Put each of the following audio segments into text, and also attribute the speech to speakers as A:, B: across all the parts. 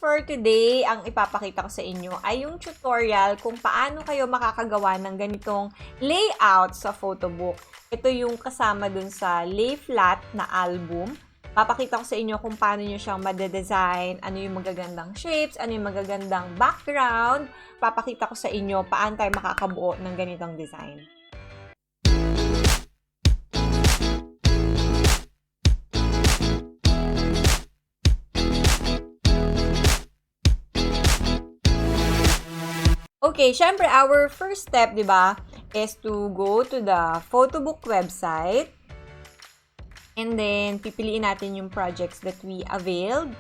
A: For today, ang ipapakita ko sa inyo ay yung tutorial kung paano kayo makakagawa ng ganitong layout sa Photobook. Ito yung kasama dun sa lay flat na album. Papakita ko sa inyo kung paano nyo siyang madedesign, ano yung magagandang shapes, ano yung magagandang background. Papakita ko sa inyo paano tayo makakabuo ng ganitong design. Okay, syempre, our first step, di ba, is to go to the Photobook website. And then, pipiliin natin yung projects that we availed.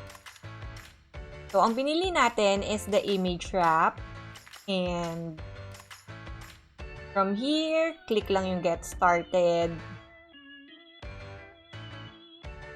A: So, ang pinili natin is the image wrap. And from here, click lang yung get started.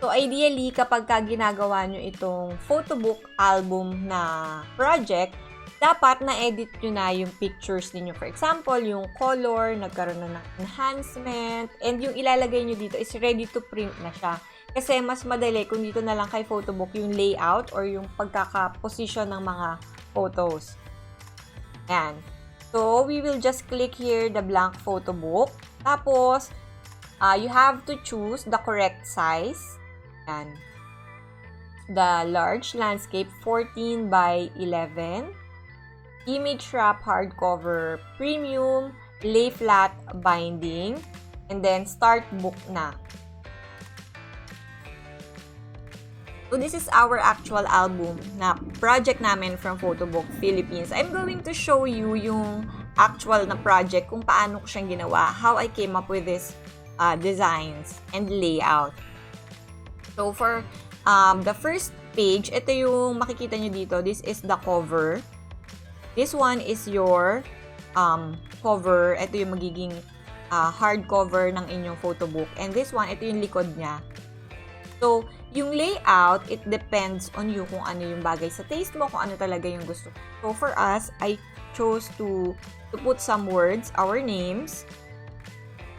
A: So, ideally, kapag ginagawa nyo itong Photobook album na project, dapat na-edit nyo na yung pictures ninyo. For example, yung color, nagkaroon na ng enhancement, and yung ilalagay nyo dito is ready to print na siya. Kasi mas madali kung dito na lang kay Photobook yung layout or yung pagkaka-position ng mga photos. Ayan. So, we will just click here the blank Photobook. Tapos, you have to choose the correct size. Ayan. The large landscape, 14 by 11. Image wrap hardcover premium, lay flat binding, and then start book na. So this is our actual album na project namin from Photobook Philippines. I'm going to show you yung actual na project kung paano ko siyang ginawa, how I came up with this designs and layout. So for the first page, ito yung makikita nyo dito. This is the cover. This one is your cover. Ito yung magiging hardcover ng inyong Photobook. And this one, ito yung likod niya. So, yung layout, it depends on you kung ano yung bagay sa taste mo, kung ano talaga yung gusto. So, for us, I chose to put some words, our names.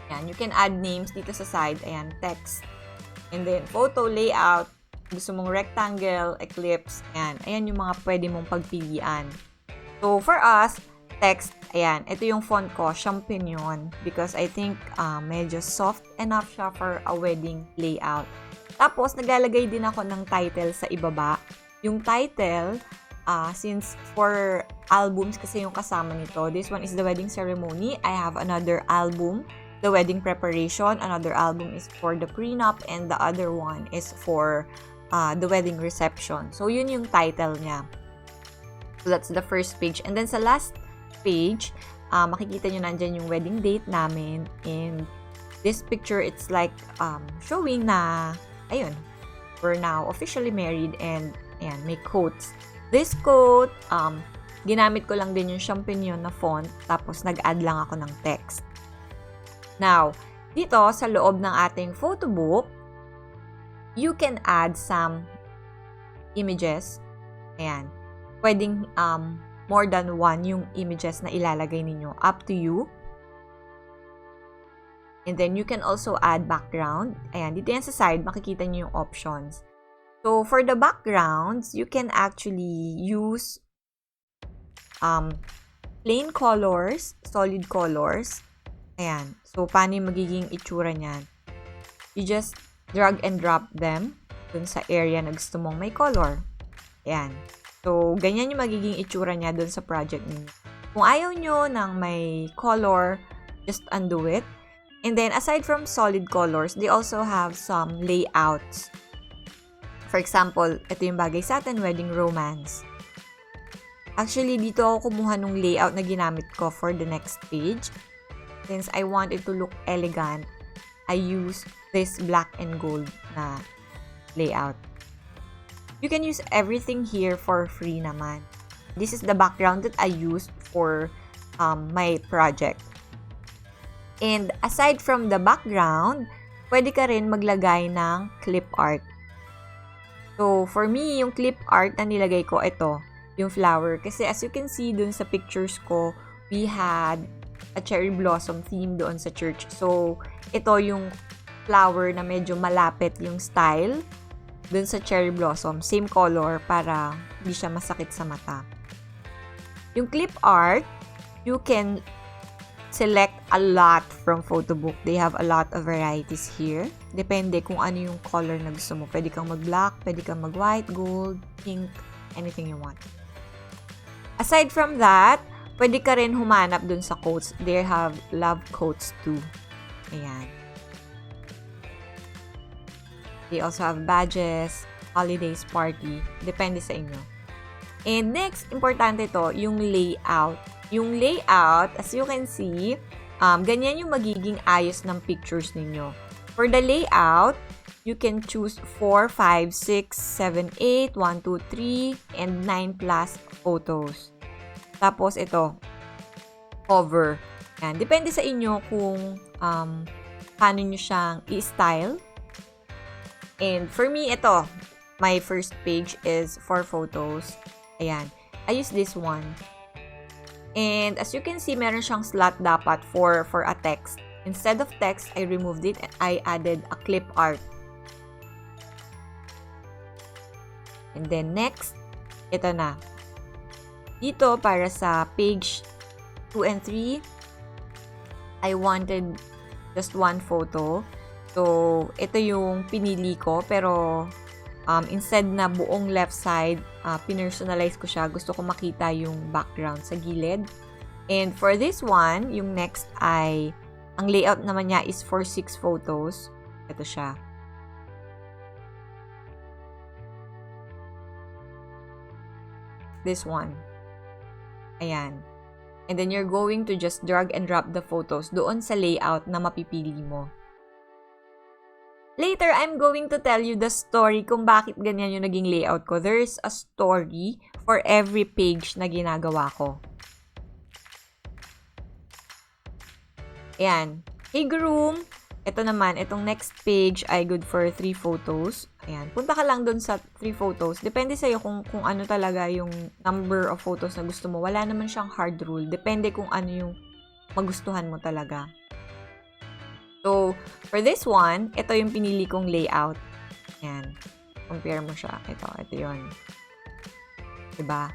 A: Ayan, you can add names dito sa side. Ayan, text. And then, photo layout. Gusto mong rectangle, eclipse. Ayan, ayan yung mga pwede mong pagpilian. So, for us, text, ayan, ito yung font ko, Champignon, because I think medyo soft enough siya for a wedding layout. Tapos, naglalagay din ako ng title sa ibaba. Yung title, since for albums kasi yung kasama nito, this one is the wedding ceremony. I have another album, the wedding preparation. Another album is for the prenup, and the other one is for the wedding reception. So, yun yung title niya. So, that's the first page. And then, sa last page, makikita nyo nandyan yung wedding date namin. And this picture, it's like showing na, ayun, we're now officially married. And, ayan, may quotes. This quote, ginamit ko lang din yung Champignon na font. Tapos, nag-add lang ako ng text. Now, dito, sa loob ng ating Photobook, you can add some images. Ayan. Pwedeng more than one yung images na ilalagay ninyo. Up to you. And then, you can also add background. Ayan, dito yan sa side, makikita nyo yung options. So, for the backgrounds, you can actually use plain colors, solid colors. Ayan. So, paano yung magiging itsura niyan? You just drag and drop them dun sa area na gusto mong may color. Ayan. So, ganyan yung magiging itsura niya dun sa project niyo. Kung ayaw nyo ng may color, just undo it. And then, aside from solid colors, they also have some layouts. For example, ito yung bagay sa atin, wedding romance. Actually, dito ako kumuha ng layout na ginamit ko for the next page. Since I want it to look elegant, I use this black and gold na layout. You can use everything here for free naman. This is the background that I used for my project. And aside from the background, pwede ka rin maglagay ng clip art. So, for me, yung clip art na nilagay ko, ito, yung flower. Kasi as you can see dun sa pictures ko, we had a cherry blossom theme doon sa church. So, ito yung flower na medyo malapit yung style. dun sa cherry blossom, same color para hindi siya masakit sa mata. Yung clip art, you can select a lot from Photobook. They have a lot of varieties here. Depende kung ano yung color na gusto mo. Pwede kang mag-black, pwede kang mag-white, gold, pink, anything you want. Aside from that, pwede ka rin humanap dun sa quotes. They have love quotes too. Ayan. They also have badges, holidays, party. Depende sa inyo. And next, importante to, yung layout. Yung layout, as you can see, ganyan yung magiging ayos ng pictures ninyo. For the layout, you can choose 4, 5, 6, 7, 8, 1, 2, 3, and 9 plus photos. Tapos ito, cover. Yan. Depende sa inyo kung paano nyo siyang i-style. And for me, ito, my first page is 4 photos. Ayan. I use this one. And as you can see, meron siyang slot dapat for a text. Instead of text, I removed it and I added a clip art. And then next, ito na. Dito, para sa page 2 and 3, I wanted just one photo. So, ito yung pinili ko. Pero, instead na buong left side, pinersonalize ko siya. Gusto ko makita yung background sa gilid. And for this one, yung next ay, ang layout naman niya is for 6 photos. Ito siya. This one. Ayan. And then you're going to just drag and drop the photos doon sa layout na mapipili mo. Later, I'm going to tell you the story kung bakit ganyan yung naging layout ko. There's a story for every page na ginagawa ko. Ayan. Hey, groom! Ito naman, itong next page ay good for 3 photos. Ayan. Punta ka lang dun sa 3 photos. Depende sa'yo kung ano talaga yung number of photos na gusto mo. Wala naman siyang hard rule. Depende kung ano yung magustuhan mo talaga. So, for this one, ito yung pinili kong layout. Ayan. Compare mo siya. Ito yun. Diba?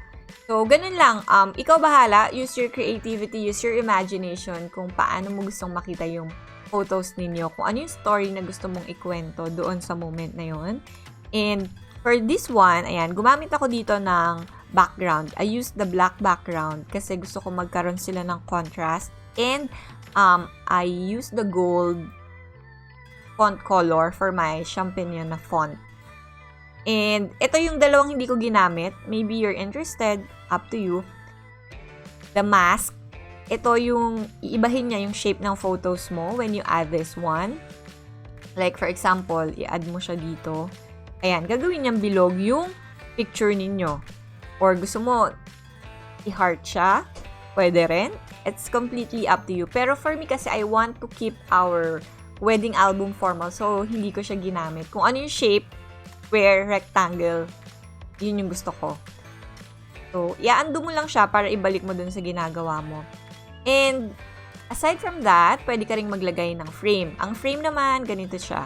A: So, ganun lang. Ikaw bahala. Use your creativity, use your imagination kung paano mo gustong makita yung photos ninyo. Kung ano yung story na gusto mong ikwento doon sa moment na yun. And for this one, ayan, gumamit ako dito ng background. I used the black background kasi gusto ko magkaroon sila ng contrast. And I use the gold font color for my champignon na font. And ito yung dalawang hindi ko ginamit. Maybe you're interested. Up to you. The mask. Ito yung iibahin niya yung shape ng photos mo when you add this one. Like for example, i-add mo siya dito. Ayan, gagawin niyang bilog yung picture ninyo. Or gusto mo i-heart siya. Pwede rin. It's completely up to you. Pero for me kasi, I want to keep our wedding album formal. So, hindi ko siya ginamit. Kung ano yung shape, square, rectangle, yun yung gusto ko. So, i-undo mo lang siya para ibalik mo dun sa ginagawa mo. And, aside from that, pwede ka ring maglagay ng frame. Ang frame naman, ganito siya.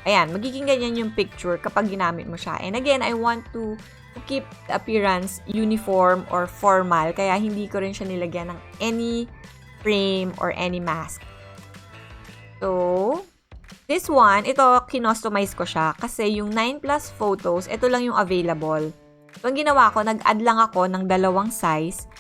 A: Ayan, magiging ganyan yung picture kapag ginamit mo siya. And again, I want to keep the appearance uniform or formal. Kaya hindi ko rin siya nilagyan ng any frame or any mask. So, this one, ito, kinostomize ko siya. Kasi yung 9 plus photos, ito lang yung available. So, ang ginawa ko, nag-add lang ako ng 2 size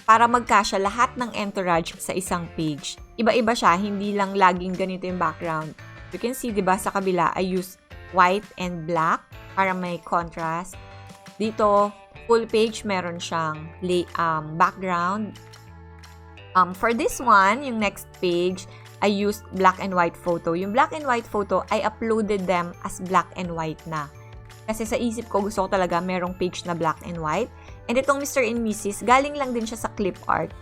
A: para magkasya lahat ng entourage sa isang page. Iba-iba siya, hindi lang laging ganito yung background. You can see, diba, sa kabila, I use white and black para may contrast. Dito, full page, meron siyang background. For this one, yung next page, I used black and white photo. Yung black and white photo, I uploaded them as black and white na. Kasi sa isip ko, gusto ko talaga merong page na black and white. And itong Mr. and Mrs., galing lang din siya sa clip art.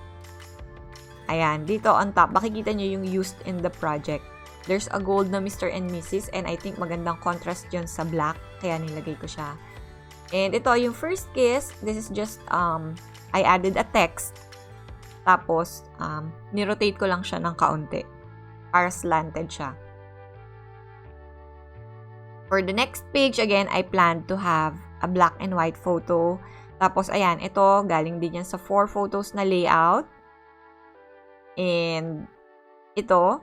A: Ayan, dito on top, makikita nyo yung used in the project. There's a gold na Mr. and Mrs. And I think magandang contrast yun sa black. Kaya nilagay ko siya. And ito, yung first kiss, this is just, I added a text. Tapos, nirotate ko lang siya ng kaunti. Para slanted siya. For the next page, again, I plan to have a black and white photo. Tapos, ayan, ito, galing din yan sa 4 photos na layout. And, ito,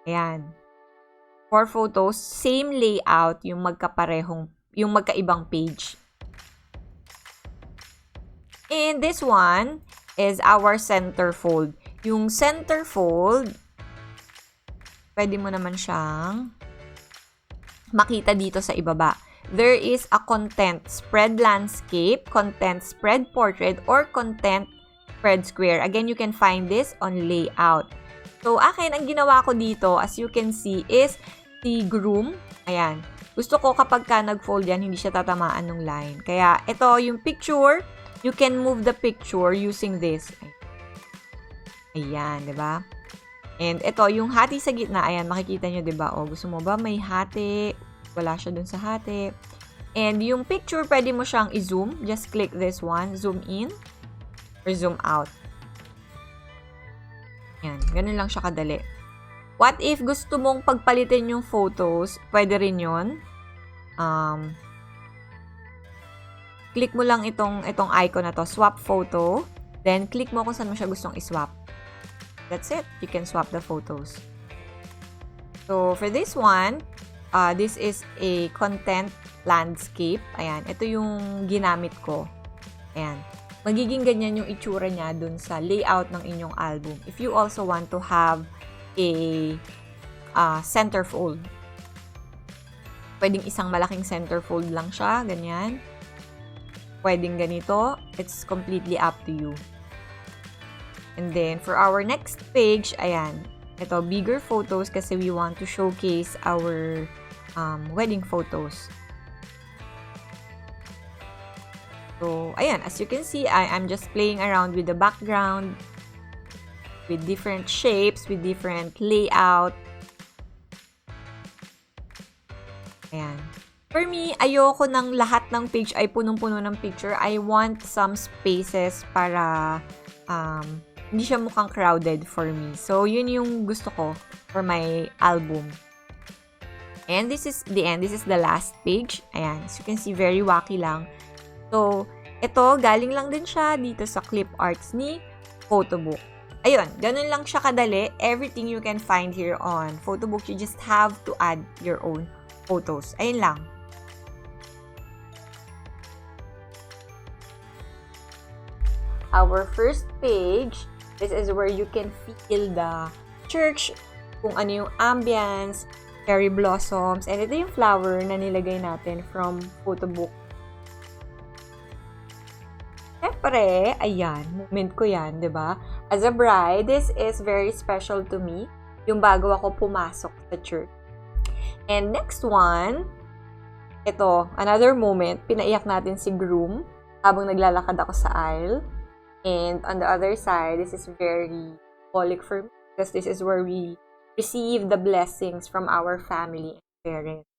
A: ayan, 4 photos, same layout, yung magkaibang page. And this one is our centerfold. Yung centerfold, pwede mo naman siyang makita dito sa ibaba. There is a content spread landscape, content spread portrait, or content spread square. Again, you can find this on layout. So, akin, ang ginawa ko dito, as you can see, is the groom. Ayan. Gusto ko kapag ka nag-fold yan, hindi siya tatamaan ng line. Kaya, ito yung picture. You can move the picture using this. Ayan, diba? And ito, yung hati sa gitna, ayan, makikita nyo, diba? O, gusto mo ba may hati? Wala siya dun sa hati. And yung picture, pwede mo siyang i-zoom. Just click this one. Zoom in or zoom out. Ayan, ganun lang siya kadali. What if gusto mong pagpalitin yung photos? Pwede rin yun. Click mo lang itong icon na to. Swap photo. Then, click mo kung saan mo siya gustong iswap. That's it. You can swap the photos. So, for this one, this is a content landscape. Ayan. Ito yung ginamit ko. Ayan. Magiging ganyan yung itsura niya dun sa layout ng inyong album. If you also want to have a centerfold. Pwedeng isang malaking centerfold lang siya. Ganyan. Pwedeng ganito. It's completely up to you. And then, for our next page, ayan, ito, bigger photos kasi we want to showcase our wedding photos. So, ayan, as you can see, I'm just playing around with the background, with different shapes, with different layout. Ayan. For me, ayoko ng lahat ng page ay punong-puno ng picture. I want some spaces para hindi siya mukhang crowded for me. So, yun yung gusto ko for my album. And this is the end. This is the last page. Ayan. As you can see, very wacky lang. So, ito, galing lang din siya dito sa clip arts ni Photobook. Ayun, ganun lang siya kadali. Everything you can find here on Photobook, you just have to add your own photos. Ayun lang. Our first page, this is where you can feel the church, kung ano yung ambience, cherry blossoms, and ito yung flower na nilagay natin from Photobook. Siyempre, ayan, moment ko yan, di ba? As a bride, this is very special to me, yung bago ako pumasok sa church. And next one, ito, another moment, pinaiyak natin si groom habang naglalakad ako sa aisle. And on the other side, this is very symbolic for me because this is where we receive the blessings from our family and parents.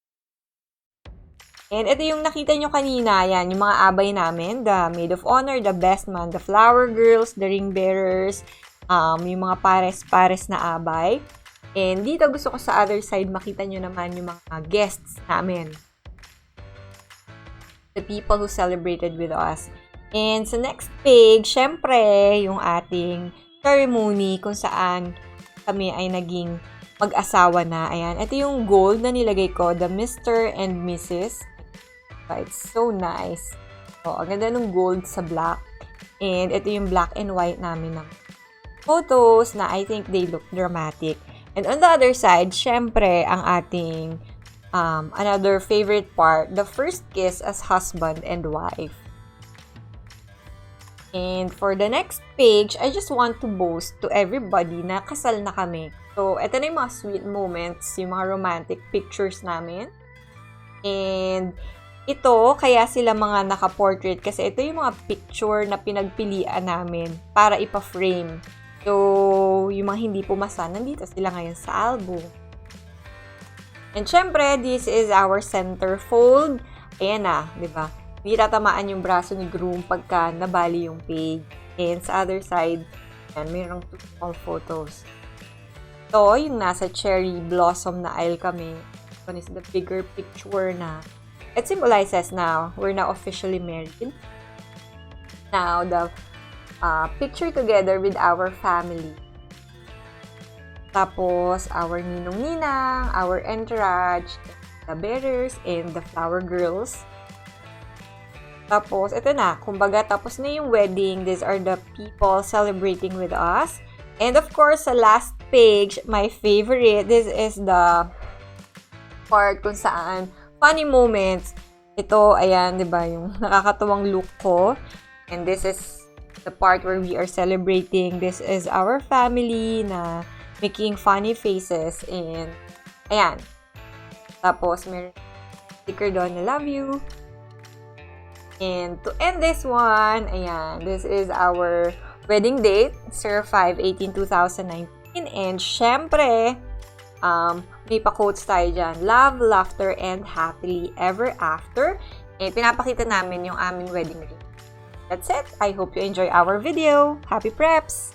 A: And ito yung nakita nyo kanina, yan, yung mga abay namin, the maid of honor, the best man, the flower girls, the ring bearers, yung mga pares-pares na abay. And dito gusto ko sa other side, makita nyo naman yung mga guests namin. The people who celebrated with us. And sa next page, syempre, yung ating ceremony kung saan kami ay naging mag-asawa na. Ayan, ito yung gold na nilagay ko, the Mr. and Mrs. It's so nice. So, ang ganda ng gold sa black. And ito yung black and white namin ng photos na I think they look dramatic. And on the other side, syempre, ang ating another favorite part, the first kiss as husband and wife. And for the next page, I just want to boast to everybody na kasal na kami. So, ito na yung mga sweet moments, yung mga romantic pictures namin. And ito, kaya sila mga naka-portrait kasi ito yung mga picture na pinagpilian namin para ipa-frame. So, yung mga hindi pumasa, nandito sila ngayon sa album. And syempre, this is our centerfold. Ayan na, di ba? Hindi tatamaan yung braso ni groom pagka nabali yung page. And sa other side, yan, mayroong 2 small photos. Ito, yung nasa cherry blossom na aisle kami. one is the bigger picture na it symbolizes now we're now officially married. Now, the picture together with our family. Tapos, our ninong-ninang, our entourage, the bearers, and the flower girls. Tapos, ito na. Kumbaga, tapos na yung wedding. These are the people celebrating with us. And of course, sa last page, my favorite, this is the part kung saan funny moments. Ito, ayan, di ba, yung nakakatuwang look ko. And this is the part where we are celebrating. This is our family na making funny faces. And, ayan. Tapos, may sticker doon na love you. And to end this one, ayan, this is our wedding date, 05/18/2019. And syempre, may pa-quotes tayo dyan. Love, laughter, and happily ever after. And pinapakita namin yung aming wedding ring. That's it. I hope you enjoy our video. Happy preps!